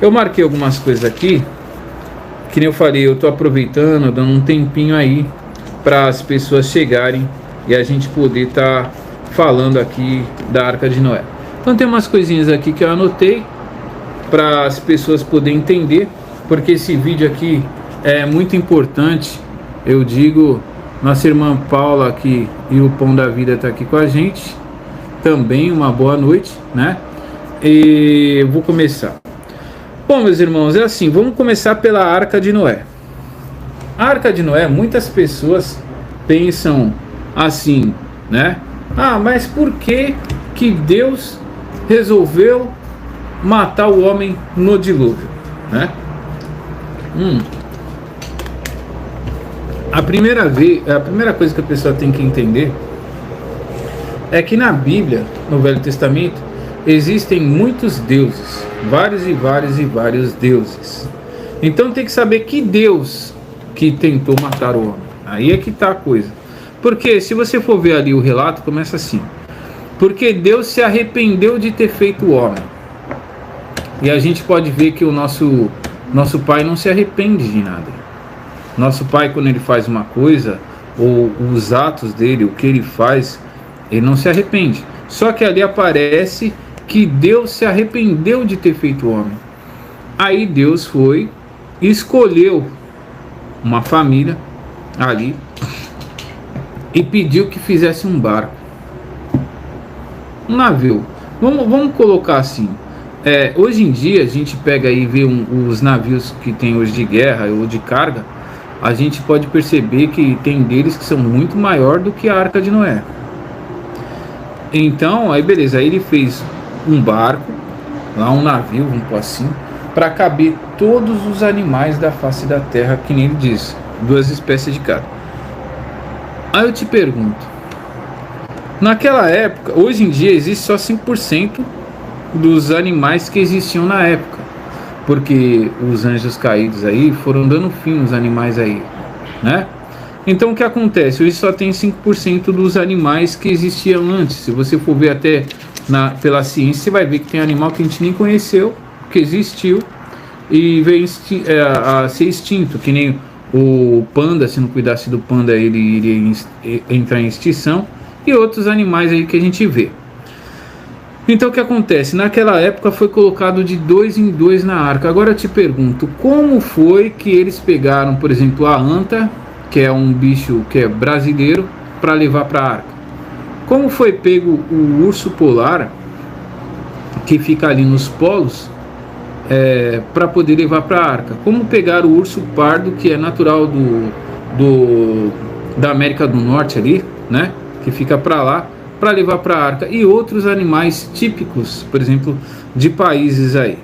Eu marquei algumas coisas aqui, que nem eu falei, eu estou aproveitando, dando um tempinho aí para as pessoas chegarem e a gente poder estar falando aqui da Arca de Noé. Então tem umas coisinhas aqui que eu anotei para as pessoas poderem entender, porque esse vídeo aqui é muito importante. Eu digo, nossa irmã Paula aqui e o Pão da Vida está aqui com a gente também. Uma boa noite, né? E eu vou começar. Bom, meus irmãos, é assim, vamos começar pela Arca de Noé. A Arca de Noé, muitas pessoas pensam assim, né? Ah, mas por que Deus resolveu matar o homem no dilúvio, né? A primeira coisa que a pessoa tem que entender é que na Bíblia, no Velho Testamento, existem muitos deuses, vários deuses. Então tem que saber que Deus que tentou matar o homem. Aí é que está a coisa. Porque se você for ver ali o relato, começa assim: porque Deus se arrependeu de ter feito o homem. E a gente pode ver que o nosso pai não se arrepende de nada. Nosso pai, quando ele faz uma coisa, ou os atos dele, o que ele faz, ele não se arrepende. Só que ali aparece que Deus se arrependeu de ter feito o homem. Aí Deus foi e escolheu uma família ali e pediu que fizesse um barco, um navio. Vamos colocar assim. Hoje em dia a gente pega aí e vê os navios que tem hoje de guerra ou de carga. A gente pode perceber que tem deles que são muito maior do que a Arca de Noé. Então, aí beleza, aí ele fez um barco, lá um navio, vamos pôr assim, para caber todos os animais da face da terra, que nem ele diz, 2 espécies de cada. Aí eu te pergunto, naquela época, hoje em dia existe só 5% dos animais que existiam na época, porque os anjos caídos aí foram dando fim nos animais aí, né? Então o que acontece? Hoje só tem 5% dos animais que existiam antes. Se você for ver até pela ciência, você vai ver que tem animal que a gente nem conheceu, que existiu e veio a ser extinto, que nem o panda. Se não cuidasse do panda, ele iria entrar em extinção, e outros animais aí que a gente vê. Então o que acontece? Naquela época foi colocado de 2 em 2 na arca. Agora eu te pergunto, como foi que eles pegaram, por exemplo, a anta, que é um bicho que é brasileiro, para levar para a arca? Como foi pego o urso polar, que fica ali nos polos, para poder levar para a arca? Como pegar o urso pardo, que é natural da América do Norte ali, né, que fica para lá, para levar para a arca, e outros animais típicos, por exemplo, de países aí?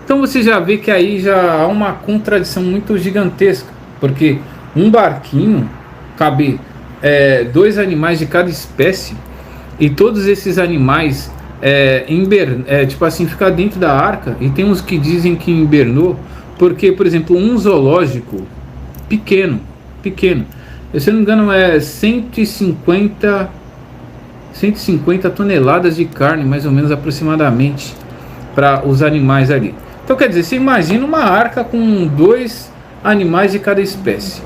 Então você já vê que aí já há uma contradição muito gigantesca, porque um barquinho cabe 2 animais de cada espécie, e todos esses animais tipo assim, ficar dentro da arca. E tem uns que dizem que hibernou, porque, por exemplo, um zoológico pequeno, se eu não me engano, 150 toneladas de carne, mais ou menos, aproximadamente, para os animais ali. Então quer dizer, você imagina uma arca com 2 animais de cada espécie.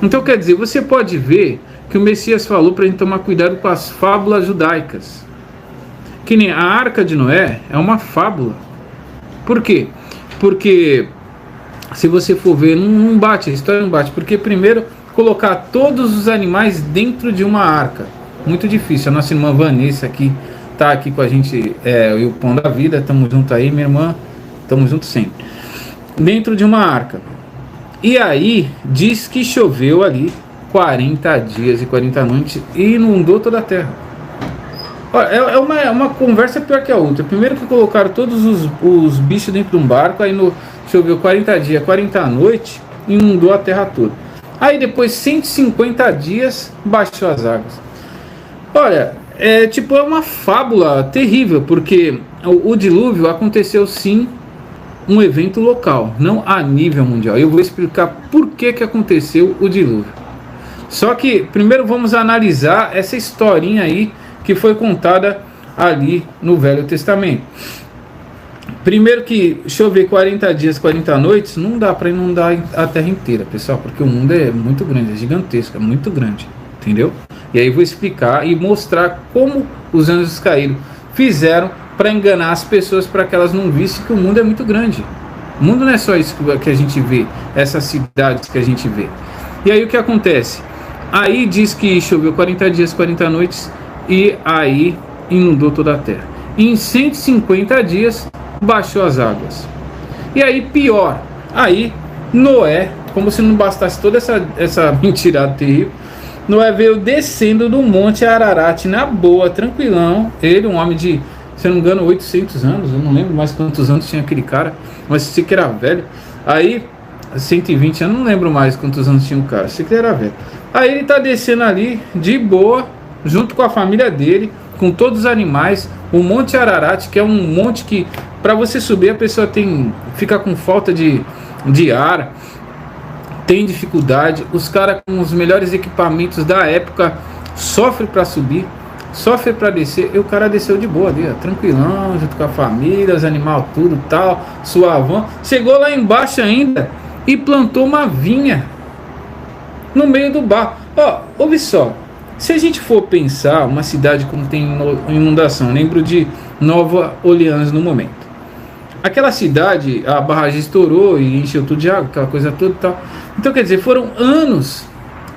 Então quer dizer, você pode ver que o Messias falou para a gente tomar cuidado com as fábulas judaicas. Que nem a Arca de Noé é uma fábula. Por quê? Porque se você for ver, não bate, a história não bate. Porque primeiro, colocar todos os animais dentro de uma arca, muito difícil. A nossa irmã Vanessa aqui tá aqui com a gente, e o Pão da Vida, tamo junto aí, minha irmã, tamo junto sempre. Dentro de uma arca. E aí, diz que choveu ali 40 dias e 40 noites e inundou toda a terra. É uma conversa pior que a outra. Primeiro que colocaram todos os bichos dentro de um barco, aí choveu 40 dias, 40 noites, inundou a terra toda. Aí depois 150 dias baixou as águas. Olha, é uma fábula terrível, porque o dilúvio aconteceu sim, um evento local, não a nível mundial. Eu vou explicar por que aconteceu o dilúvio. Só que primeiro vamos analisar essa historinha aí que foi contada ali no Velho Testamento. Primeiro que chover 40 dias, 40 noites, não dá para inundar a terra inteira, pessoal, porque o mundo é muito grande, é gigantesco, é muito grande, entendeu? E aí eu vou explicar e mostrar como os anjos caídos fizeram para enganar as pessoas, para que elas não vissem que o mundo é muito grande. O mundo não é só isso que a gente vê, essas cidades que a gente vê. E aí o que acontece? Aí diz que choveu 40 dias, 40 noites, e aí inundou toda a terra. E em 150 dias baixou as águas. E aí pior, aí Noé, como se não bastasse toda essa mentirada terrível, Noé veio descendo do Monte Ararat na boa, tranquilão. Ele, um homem de, se eu não me engano, 800 anos, eu não lembro mais quantos anos tinha aquele cara, mas sei que era velho. Aí 120, eu não lembro mais quantos anos tinha o cara, sei que ele era velho. Aí ele tá descendo ali de boa, junto com a família dele, com todos os animais. O Monte Ararat, que é um monte que para você subir a pessoa fica com falta de ar, tem dificuldade. Os caras com os melhores equipamentos da época sofrem para subir, sofrem para descer. E o cara desceu de boa ali, ó, tranquilão, junto com a família, os animais, tudo tal, suavão. Chegou lá embaixo ainda e plantou uma vinha no meio do bar. Ó, ouve só, se a gente for pensar uma cidade como tem inundação, lembro de Nova Orleans no momento. Aquela cidade, a barragem estourou e encheu tudo de água, aquela coisa toda e tal. Então, quer dizer, foram anos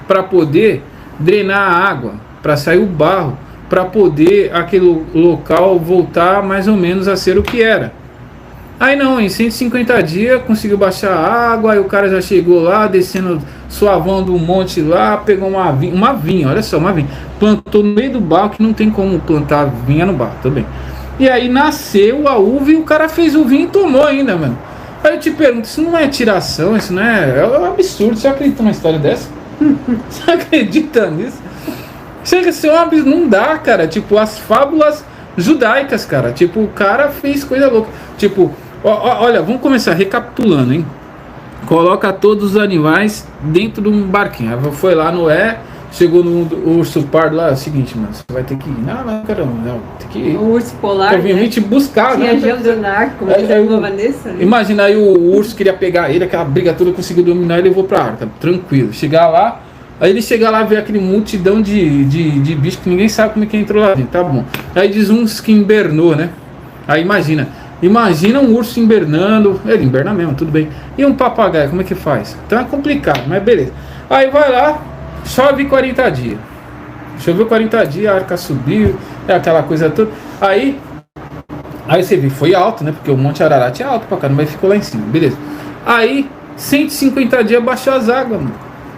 para poder drenar a água, para sair o barro, para poder aquele local voltar mais ou menos a ser o que era. Aí não, em 150 dias conseguiu baixar a água, aí o cara já chegou lá, descendo suavão do monte lá, pegou uma vinha, olha só, uma vinha. Plantou no meio do barro, que não tem como plantar vinha no barro, tudo bem. E aí nasceu a uva e o cara fez o vinho e tomou ainda, mano. Aí eu te pergunto, isso não é tiração, isso não é... É um absurdo, você acredita numa história dessa? Você acredita nisso? Chega a ser um absurdo, não dá, cara. Tipo, as fábulas judaicas, cara. Tipo, o cara fez coisa louca. Tipo, olha, vamos começar recapitulando, hein? Coloca todos os animais dentro de um barquinho. Aí foi lá Noé, chegou no urso pardo lá, é o seguinte, mano, você vai ter que ir. Não, caramba, não, tem que ir. O urso polar, obviamente, né? Buscar, tinha né? gelo do narco, como diz a Vanessa, né? Imagina aí o urso queria pegar ele, aquela briga toda, conseguiu dominar e levou pra arca, tranquilo. Chegar lá, aí ele chega lá, vê aquele multidão de bicho que ninguém sabe como é que entrou lá dentro, tá bom. Aí diz uns que invernou, né? Aí imagina um urso invernando, ele inverna mesmo, tudo bem. E um papagaio, como é que faz? Então é complicado, mas beleza. Aí vai lá, chove 40 dias. Choveu 40 dias, a arca subiu, é aquela coisa toda. Aí você viu, foi alto, né? Porque o Monte Ararat é alto pra caramba, mas ficou lá em cima, beleza. Aí, 150 dias baixou as águas, mano.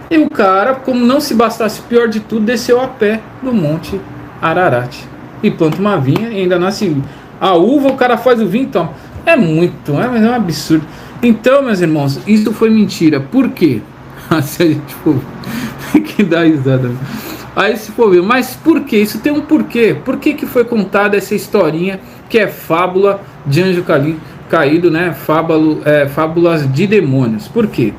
E o cara, como não se bastasse, pior de tudo, desceu a pé do Monte Ararat. E planta uma vinha e ainda nasce a uva, o cara faz o vinho, então. É um absurdo. Então, meus irmãos, isso foi mentira. Por quê? Se a gente for tem que dar risada. Aí se for ver, mas por quê? Isso tem um porquê. Por que foi contada essa historinha que é fábula de anjo caído, né? Fábulas de demônios. Por quê?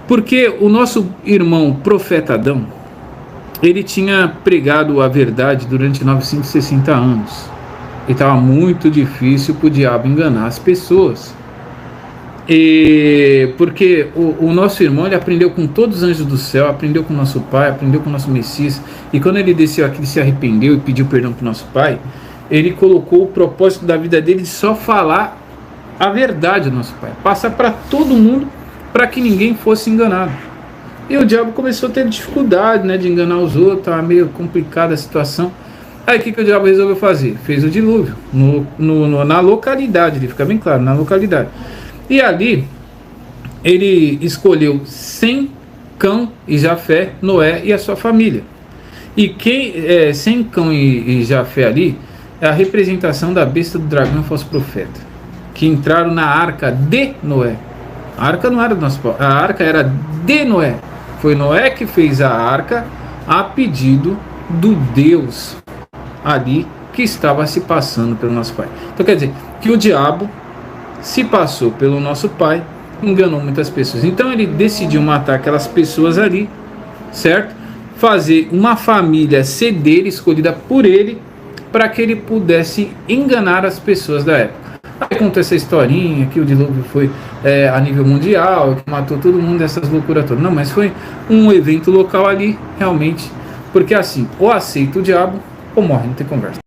Porque o nosso irmão profeta Adão, ele tinha pregado a verdade durante 960 anos. E estava muito difícil para o diabo enganar as pessoas. Porque o nosso irmão, ele aprendeu com todos os anjos do céu, aprendeu com o nosso pai, aprendeu com o nosso Messias, e quando ele desceu aqui, ele se arrependeu e pediu perdão para o nosso pai. Ele colocou o propósito da vida dele de só falar a verdade do nosso pai, passar para todo mundo, para que ninguém fosse enganado. E o diabo começou a ter dificuldade, né, de enganar os outros, estava meio complicada a situação. Aí o que o diabo resolveu fazer? Fez o dilúvio na localidade, ele fica bem claro, na localidade. E ali ele escolheu Sem, Cão e Jafé, Noé e a sua família. E Sem, Cão e Jafé ali é a representação da besta do dragão e falso profeta, que entraram na arca de Noé. A arca não era do nosso pai, a arca era de Noé. Foi Noé que fez a arca a pedido do Deus ali que estava se passando pelo nosso pai. Então quer dizer que o diabo se passou pelo nosso pai, enganou muitas pessoas. Então ele decidiu matar aquelas pessoas ali, certo? Fazer uma família ser dele, escolhida por ele, para que ele pudesse enganar as pessoas da época. Aí conta essa historinha que o dilúvio foi a nível mundial, que matou todo mundo, essas loucuras todas. Não, mas foi um evento local ali, realmente, porque assim, ou aceita o diabo ou morre, não tem conversa.